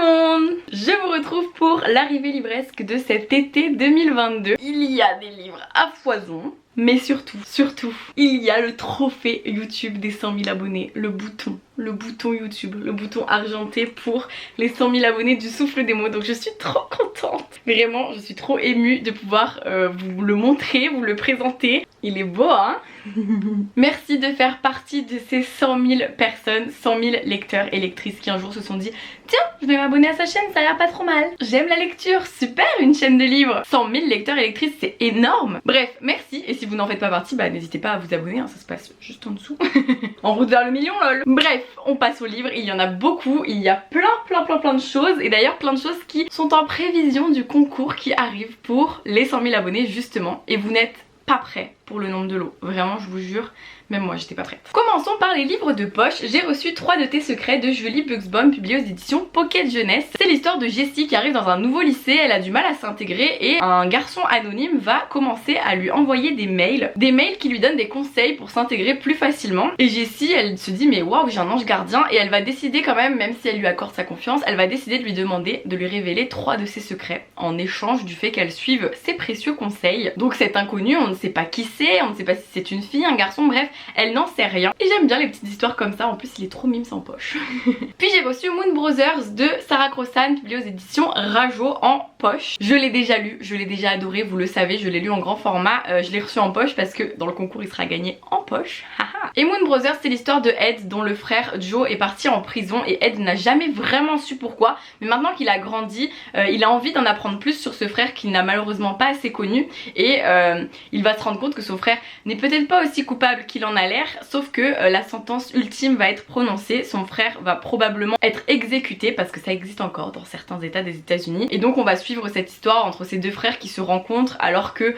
monde! Je vous retrouve pour l'arrivée livresque de cet été 2022. Il y a des livres à foison, mais surtout, il y a le trophée YouTube des 100 000 abonnés, le bouton YouTube, le bouton argenté pour les 100 000 abonnés du Souffle des mots. Donc je suis trop contente, vraiment je suis trop émue de pouvoir vous le montrer, vous le présenter. Il est beau hein. Merci de faire partie de ces 100 000 personnes, 100 000 lecteurs et lectrices qui un jour se sont dit tiens, je vais m'abonner à sa chaîne, ça a l'air pas trop mal. J'aime la lecture, super une chaîne de livres. 100 000 lecteurs et lectrices, c'est énorme. Bref, merci. Et si vous n'en faites pas partie, bah n'hésitez pas à vous abonner, hein, ça se passe juste en dessous. En route vers le million lol. Bref, on passe aux livres, il y en a beaucoup, il y a plein de choses. Et d'ailleurs plein de choses qui sont en prévision du concours qui arrive pour les 100 000 abonnés justement. Et vous n'êtes pas prêts pour le nombre de lots, vraiment je vous jure, même moi j'étais pas prête. Commençons par les livres de poche. J'ai reçu 3 de tes secrets de Julie Buxbaum publié aux éditions Pocket Jeunesse. C'est l'histoire de Jessie qui arrive dans un nouveau lycée, elle a du mal à s'intégrer et un garçon anonyme va commencer à lui envoyer des mails qui lui donnent des conseils pour s'intégrer plus facilement. Et Jessie elle se dit mais waouh j'ai un ange gardien, et elle va décider quand même si elle lui accorde sa confiance, elle va décider de lui demander de lui révéler 3 de ses secrets en échange du fait qu'elle suive ses précieux conseils. Donc cet inconnu on ne sait pas qui c'est, on ne sait pas si c'est une fille, un garçon, bref, elle n'en sait rien. Et j'aime bien les petites histoires comme ça, en plus il est trop mime sans poche. Puis j'ai reçu Moon Brothers de Sarah Crossan, publié aux éditions Rajo en poche. Je l'ai déjà lu, je l'ai déjà adoré, vous le savez, je l'ai lu en grand format, je l'ai reçu en poche parce que dans le concours il sera gagné en poche. Et Moon Brothers c'est l'histoire de Ed dont le frère Joe est parti en prison et Ed n'a jamais vraiment su pourquoi, mais maintenant qu'il a grandi, il a envie d'en apprendre plus sur ce frère qu'il n'a malheureusement pas assez connu, et il va se rendre compte que son frère n'est peut-être pas aussi coupable qu'il en a l'air, sauf que la sentence ultime va être prononcée, son frère va probablement être exécuté parce que ça existe encore dans certains états des États-Unis, et donc on va suivre cette histoire entre ces deux frères qui se rencontrent alors que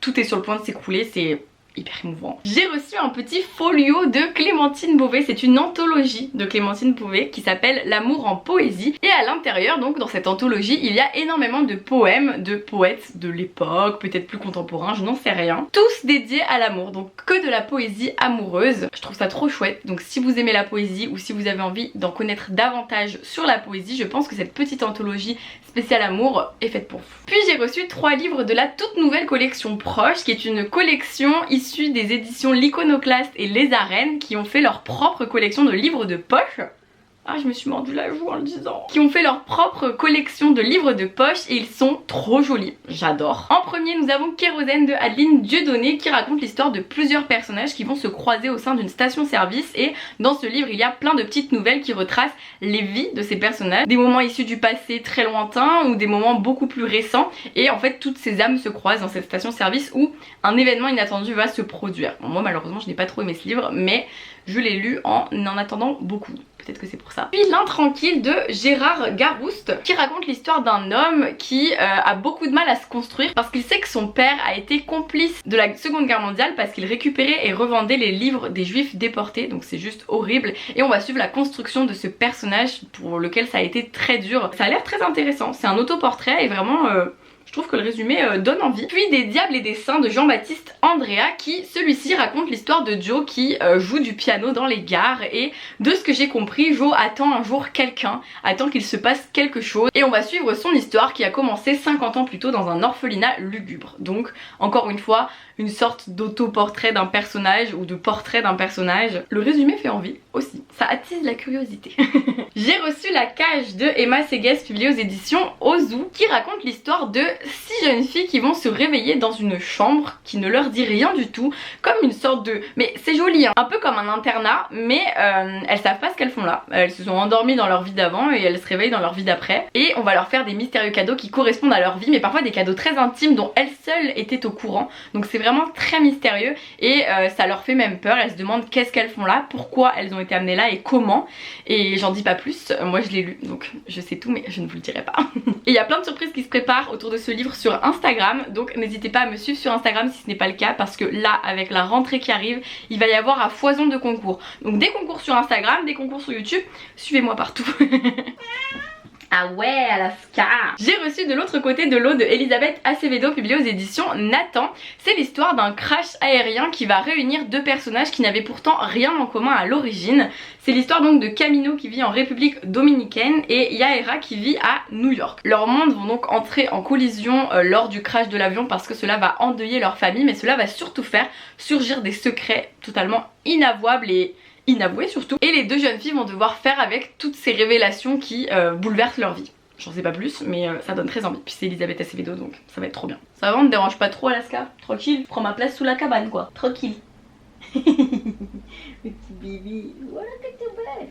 tout est sur le point de s'écrouler. C'est hyper émouvant. J'ai reçu un petit folio de Clémentine Beauvais, c'est une anthologie de Clémentine Beauvais qui s'appelle L'amour en poésie, et à l'intérieur donc dans cette anthologie il y a énormément de poèmes de poètes de l'époque, peut-être plus contemporains, je n'en sais rien, tous dédiés à l'amour, donc que de la poésie amoureuse. Je trouve ça trop chouette, donc si vous aimez la poésie ou si vous avez envie d'en connaître davantage sur la poésie, je pense que cette petite anthologie spéciale amour est faite pour vous. Puis j'ai reçu 3 livres de la toute nouvelle collection Proche, qui est une collection issue des éditions L'Iconoclaste et Les Arènes, qui ont fait leur propre collection de livres de poche. Ah, je me suis mordu la joue en le disant. Qui ont fait leur propre collection de livres de poche et ils sont trop jolis. J'adore. En premier, nous avons Kérosène de Adeline Dieudonné qui raconte l'histoire de plusieurs personnages qui vont se croiser au sein d'une station-service, et dans ce livre, il y a plein de petites nouvelles qui retracent les vies de ces personnages. Des moments issus du passé très lointain ou des moments beaucoup plus récents, et en fait, toutes ces âmes se croisent dans cette station-service où un événement inattendu va se produire. Bon, moi, malheureusement, je n'ai pas trop aimé ce livre, mais je l'ai lu en attendant beaucoup. Peut-être que c'est pour ça. Puis L'Intranquille de Gérard Garouste qui raconte l'histoire d'un homme qui a beaucoup de mal à se construire parce qu'il sait que son père a été complice de la Seconde Guerre mondiale parce qu'il récupérait et revendait les livres des juifs déportés, donc c'est juste horrible, et on va suivre la construction de ce personnage pour lequel ça a été très dur. Ça a l'air très intéressant, c'est un autoportrait et vraiment je trouve que le résumé donne envie. Puis Des Diables et des Saints de Jean-Baptiste Andrea qui, celui-ci, raconte l'histoire de Joe qui joue du piano dans les gares, et de ce que j'ai compris, Joe attend un jour quelqu'un, attend qu'il se passe quelque chose, et on va suivre son histoire qui a commencé 50 ans plus tôt dans un orphelinat lugubre. Donc encore une fois, une sorte d'autoportrait d'un personnage ou de portrait d'un personnage. Le résumé fait envie aussi, ça attise la curiosité. J'ai reçu La Cage de Emma Séguès publiée aux éditions Ozu qui raconte l'histoire de 6 jeunes filles qui vont se réveiller dans une chambre qui ne leur dit rien du tout, comme une sorte de... mais c'est joli hein, un peu comme un internat, mais elles savent pas ce qu'elles font là. Elles se sont endormies dans leur vie d'avant et elles se réveillent dans leur vie d'après, et on va leur faire des mystérieux cadeaux qui correspondent à leur vie, mais parfois des cadeaux très intimes dont elles seules étaient au courant, donc c'est vraiment très mystérieux, et ça leur fait même peur. Elles se demandent qu'est-ce qu'elles font là, pourquoi elles ont été amenées là et comment, et j'en dis pas plus, moi je l'ai lu donc je sais tout mais je ne vous le dirai pas. Et il y a plein de surprises qui se préparent autour de ce livre sur Instagram, donc n'hésitez pas à me suivre sur Instagram si ce n'est pas le cas, parce que là avec la rentrée qui arrive il va y avoir à foison de concours, donc des concours sur Instagram, des concours sur YouTube, suivez-moi partout. Ah ouais, Alaska. J'ai reçu de l'autre côté de l'eau de Elisabeth Acevedo, publiée aux éditions Nathan. C'est l'histoire d'un crash aérien qui va réunir deux personnages qui n'avaient pourtant rien en commun à l'origine. C'est l'histoire donc de Camino qui vit en République dominicaine et Yaera qui vit à New York. Leurs mondes vont donc entrer en collision lors du crash de l'avion parce que cela va endeuiller leur famille, mais cela va surtout faire surgir des secrets totalement inavouables et inavoués surtout. Et les deux jeunes filles vont devoir faire avec toutes ces révélations qui bouleversent leur vie. J'en sais pas plus, mais ça donne très envie. Puis c'est Elisabeth Acevedo, donc ça va être trop bien. Ça va, on ne dérange pas trop, Alaska? Tranquille, je prends ma place sous la cabane quoi. Tranquille. Le petit bébé, voilà que t'es belle.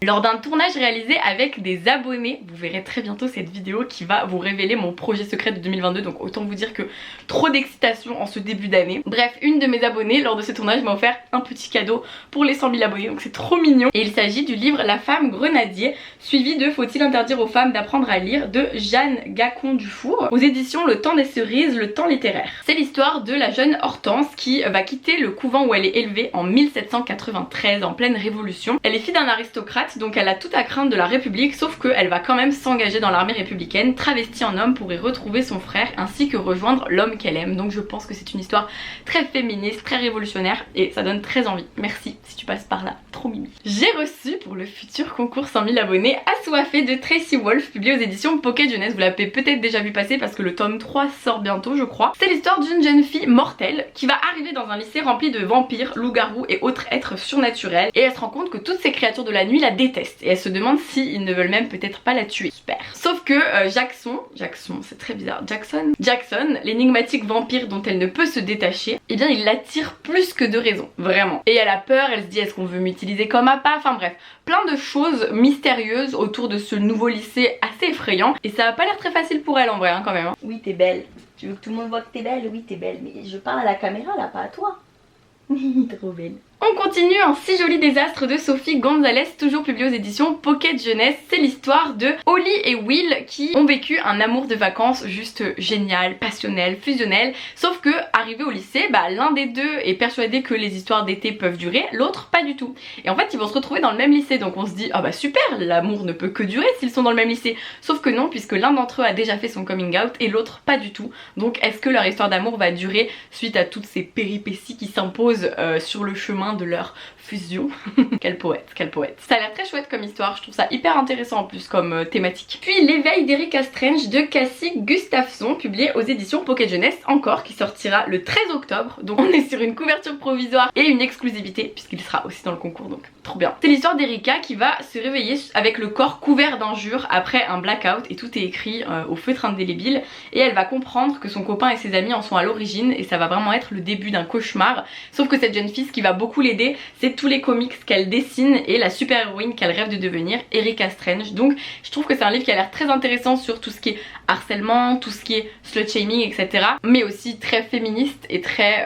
Lors d'un tournage réalisé avec des abonnés, vous verrez très bientôt cette vidéo qui va vous révéler mon projet secret de 2022, donc autant vous dire que trop d'excitation en ce début d'année. Bref, une de mes abonnées lors de ce tournage m'a offert un petit cadeau pour les 100 000 abonnés, donc c'est trop mignon. Et il s'agit du livre La femme grenadier, suivi de Faut-il interdire aux femmes d'apprendre à lire de Jeanne Gacon Dufour, aux éditions Le Temps des Cerises, le temps littéraire. C'est l'histoire de la jeune Hortense qui va quitter le couvent où elle est élevée en 1793, en pleine révolution. Elle est fille d'un aristocrate, donc elle a tout à craindre de la République, sauf qu'elle va quand même s'engager dans l'armée républicaine, travestie en homme pour y retrouver son frère ainsi que rejoindre l'homme qu'elle aime. Donc je pense que c'est une histoire très féministe, très révolutionnaire et ça donne très envie. Merci si tu passes par là, trop mimi. J'ai reçu pour le futur concours 100 000 abonnés Assoiffée de Tracy Wolff, publié aux éditions Pocket Jeunesse. Vous l'avez peut-être déjà vu passer parce que le tome 3 sort bientôt je crois. C'est l'histoire d'une jeune fille mortelle qui va arriver dans un lycée rempli de vampires, loups-garous et autres êtres surnaturels, et elle se rend compte que toutes ces créatures de la nuit la détestent et elle se demande s'ils ne veulent même peut-être pas la tuer. Super. Sauf que Jackson, c'est très bizarre, Jackson, l'énigmatique vampire dont elle ne peut se détacher, eh bien il l'attire plus que de raison, vraiment. Et elle a peur, elle se dit est-ce qu'on veut m'utiliser comme appât, enfin bref, plein de choses mystérieuses autour de ce nouveau lycée assez effrayant et ça a pas l'air très facile pour elle en vrai hein, quand même. Hein. Oui t'es belle, tu veux que tout le monde voit que t'es belle? Oui t'es belle, mais je parle à la caméra là, pas à toi. Trop belle. On continue un si joli désastre de Sophie Gonzalez, toujours publié aux éditions Pocket Jeunesse. C'est l'histoire de Holly et Will qui ont vécu un amour de vacances juste génial, passionnel, fusionnel. Sauf que, arrivé au lycée, l'un des deux est persuadé que les histoires d'été peuvent durer, l'autre pas du tout. Et en fait, ils vont se retrouver dans le même lycée, donc on se dit, ah bah super, l'amour ne peut que durer s'ils sont dans le même lycée. Sauf que non, puisque l'un d'entre eux a déjà fait son coming out et l'autre pas du tout. Donc est-ce que leur histoire d'amour va durer suite à toutes ces péripéties qui s'imposent sur le chemin de leur fusion? Quel poète, quel poète. Ça a l'air très chouette comme histoire, je trouve ça hyper intéressant en plus comme thématique. Puis L'éveil d'Erika Strange de Cassie Gustafson, publié aux éditions Pocket Jeunesse encore, qui sortira le 13 octobre. Donc on est sur une couverture provisoire et une exclusivité puisqu'il sera aussi dans le concours, donc trop bien. C'est l'histoire d'Erika qui va se réveiller avec le corps couvert d'injures après un blackout et tout est écrit au feutre indélébile et elle va comprendre que son copain et ses amis en sont à l'origine et ça va vraiment être le début d'un cauchemar. Sauf que cette jeune fille, ce qui va beaucoup l'aider, c'est tous les comics qu'elle dessine et la super héroïne qu'elle rêve de devenir, Erika Strange. Donc je trouve que c'est un livre qui a l'air très intéressant sur tout ce qui est harcèlement, tout ce qui est slut shaming, etc. Mais aussi très féministe et très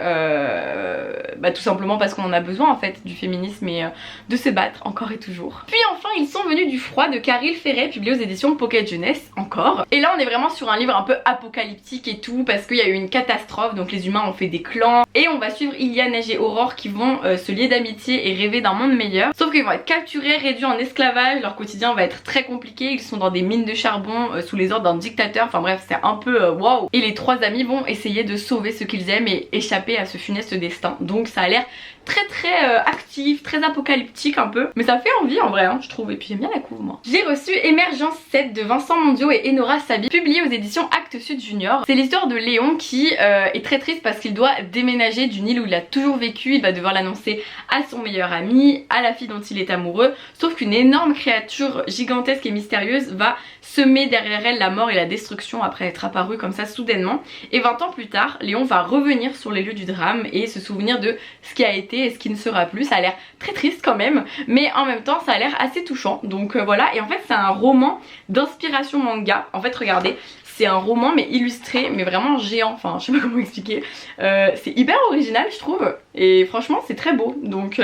tout simplement parce qu'on en a besoin en fait du féminisme et de se battre encore et toujours. Puis enfin Ils sont venus du froid de Caril Ferret, publié aux éditions Pocket Jeunesse encore. Et là on est vraiment sur un livre un peu apocalyptique et tout parce qu'il y a eu une catastrophe, donc les humains ont fait des clans et on va suivre Ilia, Neige et Aurore qui vont se lier d'amitié et rêver d'un monde meilleur. Sauf qu'ils vont être capturés, réduits en esclavage, leur quotidien va être très compliqué, ils sont dans des mines de charbon sous les ordres d'un dictateur, enfin bref c'est un peu waouh. Et les trois amis vont essayer de sauver ce qu'ils aiment et échapper à ce funeste destin. Donc ça a l'air très actif, très apocalyptique un peu, mais ça fait envie en vrai hein, je trouve, et puis j'aime bien la couve moi. J'ai reçu Émergence 7 de Vincent Mondiaux et Enora Sabi, publié aux éditions Actes Sud Junior. C'est l'histoire de Léon qui est très triste parce qu'il doit déménager d'une île où il a toujours vécu, il va devoir l'annoncer à son meilleur ami, à la fille dont il est amoureux, sauf qu'une énorme créature gigantesque et mystérieuse va semer derrière elle la mort et la destruction après être apparue comme ça soudainement. Et 20 ans plus tard, Léon va revenir sur les lieux du drame et se souvenir de ce qui a été et ce qui ne sera plus. Ça a l'air très triste quand même, mais en même temps ça a l'air assez touchant, donc voilà. Et en fait c'est un roman d'inspiration manga, en fait regardez, c'est un roman mais illustré, mais vraiment géant, enfin je sais pas comment expliquer, c'est hyper original je trouve, et franchement c'est très beau, donc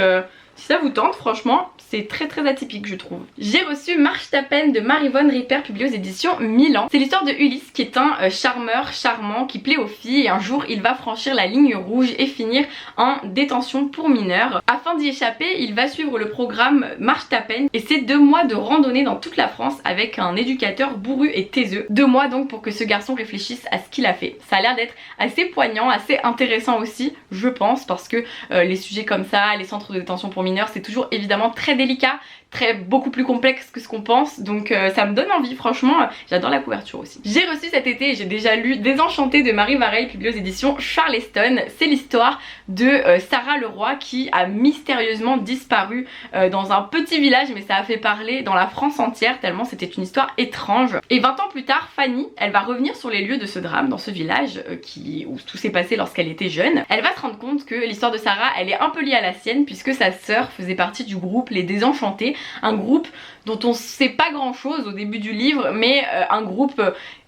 Si ça vous tente, franchement, c'est très atypique je trouve. J'ai reçu Marche ta peine de Maryvonne Ripper, publié aux éditions Milan. C'est l'histoire de Ulysse qui est un charmeur charmant qui plaît aux filles et un jour il va franchir la ligne rouge et finir en détention pour mineurs. Afin d'y échapper, il va suivre le programme Marche ta peine et c'est 2 mois de randonnée dans toute la France avec un éducateur bourru et taiseux. 2 mois donc pour que ce garçon réfléchisse à ce qu'il a fait. Ça a l'air d'être assez poignant, assez intéressant aussi, je pense, parce que les sujets comme ça, les centres de détention pour mineurs, c'est toujours évidemment très délicat, beaucoup plus complexe que ce qu'on pense, donc ça me donne envie, franchement j'adore la couverture aussi. J'ai reçu cet été et j'ai déjà lu Désenchantée de Marie Vareille, publié aux éditions Charleston. C'est l'histoire de Sarah Leroy qui a mystérieusement disparu dans un petit village, mais ça a fait parler dans la France entière tellement c'était une histoire étrange. Et 20 ans plus tard, Fanny, elle va revenir sur les lieux de ce drame, dans ce village où tout s'est passé lorsqu'elle était jeune. Elle va se rendre compte que l'histoire de Sarah, elle est un peu liée à la sienne puisque sa sœur faisait partie du groupe Les Désenchantés, un groupe dont on sait pas grand chose au début du livre, mais un groupe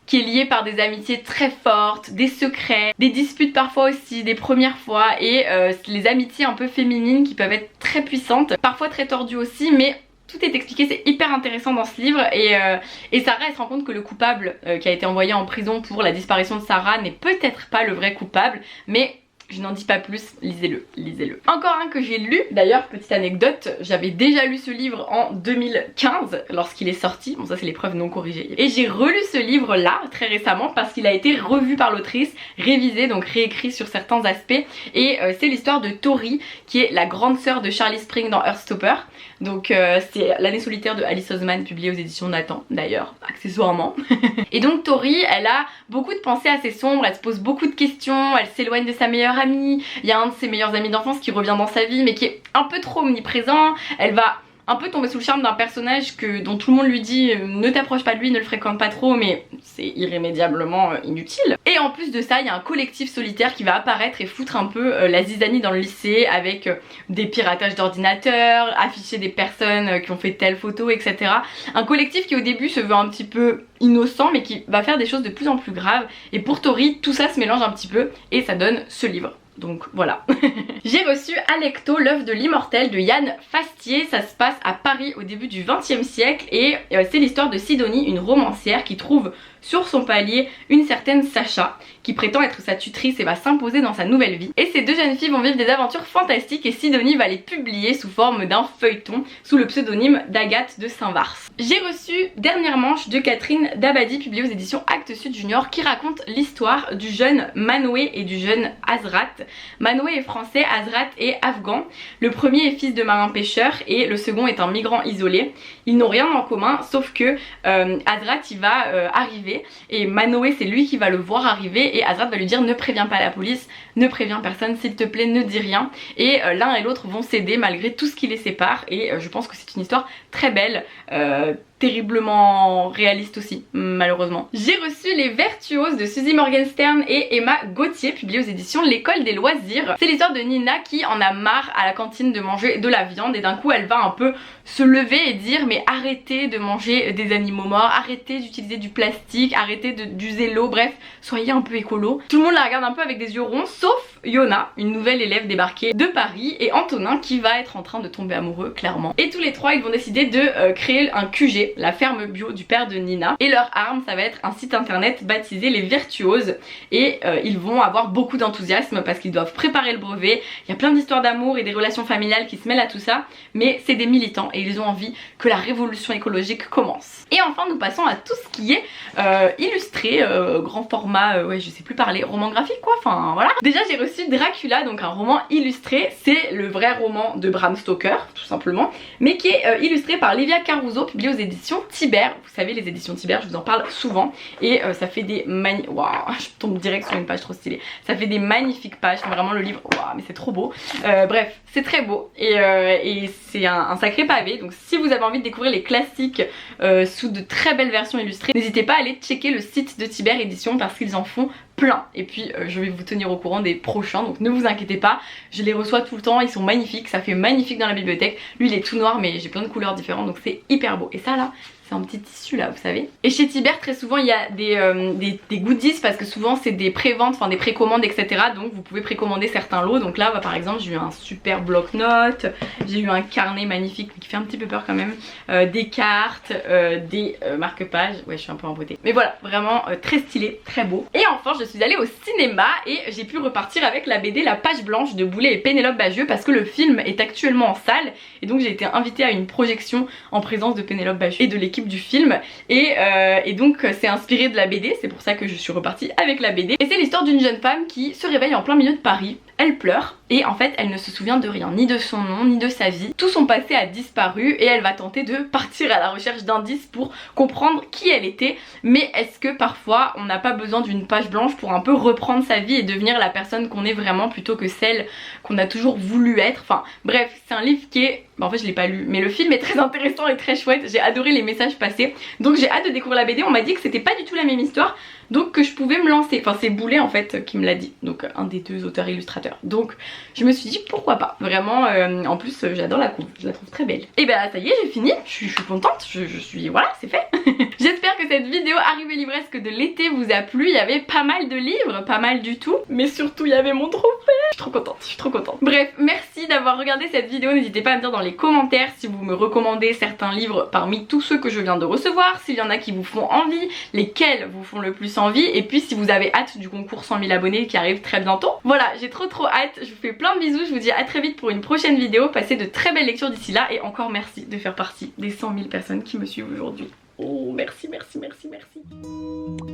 qui est lié par des amitiés très fortes, des secrets, des disputes parfois aussi, des premières fois, et les amitiés un peu féminines qui peuvent être très puissantes, parfois très tordues aussi, mais tout est expliqué, c'est hyper intéressant dans ce livre. Et Sarah, elle se rend compte que le coupable qui a été envoyé en prison pour la disparition de Sarah n'est peut-être pas le vrai coupable, mais je n'en dis pas plus, lisez-le, lisez-le. Encore un que j'ai lu, d'ailleurs petite anecdote, j'avais déjà lu ce livre en 2015 lorsqu'il est sorti, bon ça c'est les preuves non corrigées, et j'ai relu ce livre là très récemment parce qu'il a été revu par l'autrice, révisé, donc réécrit sur certains aspects, et c'est l'histoire de Tori qui est la grande sœur de Charlie Spring dans Heartstopper. Donc c'est L'année solitaire de Alice Oseman, publié aux éditions Nathan d'ailleurs, accessoirement. Et donc Tori, elle a beaucoup de pensées assez sombres, elle se pose beaucoup de questions, elle s'éloigne de sa meilleure amie, il y a un de ses meilleurs amis d'enfance qui revient dans sa vie mais qui est un peu trop omniprésent, elle va un peu tomber sous le charme d'un personnage dont tout le monde lui dit ne t'approche pas de lui, ne le fréquente pas trop, mais c'est irrémédiablement inutile. Et en plus de ça, il y a un collectif solitaire qui va apparaître et foutre un peu la zizanie dans le lycée avec des piratages d'ordinateurs, afficher des personnes qui ont fait telle photo, etc. Un collectif qui au début se veut un petit peu innocent mais qui va faire des choses de plus en plus graves, et pour Tori tout ça se mélange un petit peu et ça donne ce livre. Donc voilà. J'ai reçu Alecto, l'œuvre de l'immortel de Yann Fastier. Ça se passe à Paris au début du XXe siècle et c'est l'histoire de Sidonie, une romancière qui trouve sur son palier une certaine Sacha qui prétend être sa tutrice et va s'imposer dans sa nouvelle vie. Et ces 2 jeunes filles vont vivre des aventures fantastiques et Sidonie va les publier sous forme d'un feuilleton sous le pseudonyme d'Agathe de Saint-Vars. J'ai reçu Dernière manche de Catherine Dabadi, publiée aux éditions Actes Sud Junior, qui raconte l'histoire du jeune Manoé et du jeune Azrat. Manoé est français, Azrat est afghan. Le premier est fils de marin pêcheur et le second est un migrant isolé. Ils n'ont rien en commun sauf que Azrat il va arriver et Manoé c'est lui qui va le voir arriver et Azrat va lui dire ne préviens pas la police, ne préviens personne s'il te plaît, ne dis rien, et l'un et l'autre vont s'aider malgré tout ce qui les sépare, et je pense que c'est une histoire très belle, terriblement réaliste aussi, malheureusement. J'ai reçu Les Vertuoses de Suzy Morgenstern et Emma Gauthier, publié aux éditions L'École des Loisirs. C'est l'histoire de Nina qui en a marre à la cantine de manger de la viande et d'un coup elle va un peu se lever et dire mais arrêtez de manger des animaux morts, arrêtez d'utiliser du plastique, arrêtez d'user l'eau, bref, soyez un peu écolo. Tout le monde la regarde un peu avec des yeux ronds, sauf Yona, une nouvelle élève débarquée de Paris, et Antonin qui va être en train de tomber amoureux clairement. Et tous les trois ils vont décider de créer un QG, la ferme bio du père de Nina, et leur arme ça va être un site internet baptisé Les Vertuoses, et ils vont avoir beaucoup d'enthousiasme parce qu'ils doivent préparer le brevet. Il y a plein d'histoires d'amour et des relations familiales qui se mêlent à tout ça, mais c'est des militants et ils ont envie que la révolution écologique commence. Et enfin nous passons à tout ce qui est illustré, grand format, ouais je sais plus parler, roman graphique quoi, enfin voilà. Déjà j'ai reçu Dracula, donc un roman illustré, c'est le vrai roman de Bram Stoker tout simplement, mais qui est illustré par Livia Caruso, publié aux éditions Tibère. Vous savez les éditions Tibère, je vous en parle souvent, et ça fait des waouh, je tombe direct sur une page trop stylée, ça fait des magnifiques pages, vraiment le livre, waouh mais c'est trop beau, bref c'est très beau, et c'est un sacré pavé. Donc si vous avez envie de découvrir les classiques sous de très belles versions illustrées, n'hésitez pas à aller checker le site de Tibère Édition parce qu'ils en font plein, et puis je vais vous tenir au courant des prochains, donc ne vous inquiétez pas, je les reçois tout le temps, ils sont magnifiques, ça fait magnifique dans la bibliothèque. Lui il est tout noir mais j'ai plein de couleurs différentes donc c'est hyper beau, et ça là c'est un petit tissu là, vous savez. Et chez Tibert très souvent il y a des goodies parce que souvent c'est des préventes, enfin des précommandes etc. Donc vous pouvez précommander certains lots. Donc là bah, par exemple j'ai eu un super bloc-notes, j'ai eu un carnet magnifique qui fait un petit peu peur quand même, des cartes, des marque-pages, ouais je suis un peu embêtée. Mais voilà, vraiment très stylé, très beau. Et enfin je suis allée au cinéma et j'ai pu repartir avec la BD La Page Blanche de Boulet et Pénélope Bagieux parce que le film est actuellement en salle et donc j'ai été invitée à une projection en présence de Pénélope Bagieux et de l'équipe du film et donc c'est inspiré de la BD, c'est pour ça que je suis repartie avec la BD. Et c'est l'histoire d'une jeune femme qui se réveille en plein milieu de Paris, elle pleure et en fait elle ne se souvient de rien, ni de son nom, ni de sa vie. Tout son passé a disparu et elle va tenter de partir à la recherche d'indices pour comprendre qui elle était. Mais est-ce que parfois on n'a pas besoin d'une page blanche pour un peu reprendre sa vie et devenir la personne qu'on est vraiment plutôt que celle qu'on a toujours voulu être. Enfin bref, c'est un livre qui est... Bon, en fait je l'ai pas lu, mais le film est très intéressant et très chouette. J'ai adoré les messages passés. Donc j'ai hâte de découvrir la BD. On m'a dit que c'était pas du tout la même histoire, donc que je pouvais me lancer. Enfin c'est Boulet en fait qui me l'a dit, donc un des deux auteurs illustrateurs. Donc je me suis dit pourquoi pas. Vraiment en plus j'adore la couve, je la trouve très belle. Et bah ça y est, j'ai fini, je suis contente, je suis... voilà, c'est fait. J'espère que cette vidéo arrivée livresque de l'été vous a plu. Il y avait pas mal de livres, pas mal du tout, mais surtout il y avait mon trophée. Je suis trop contente, je suis trop contente. Bref, merci d'avoir regardé cette vidéo. N'hésitez pas à me dire dans les commentaires si vous me recommandez certains livres parmi tous ceux que je viens de recevoir, s'il y en a qui vous font envie, lesquels vous font le plus envie, et puis si vous avez hâte du concours 100 000 abonnés qui arrive très bientôt. Voilà, j'ai trop hâte, je vous fais plein de bisous, je vous dis à très vite pour une prochaine vidéo. Passez de très belles lectures d'ici là et encore merci de faire partie des 100 000 personnes qui me suivent aujourd'hui. Oh merci, merci, merci, merci.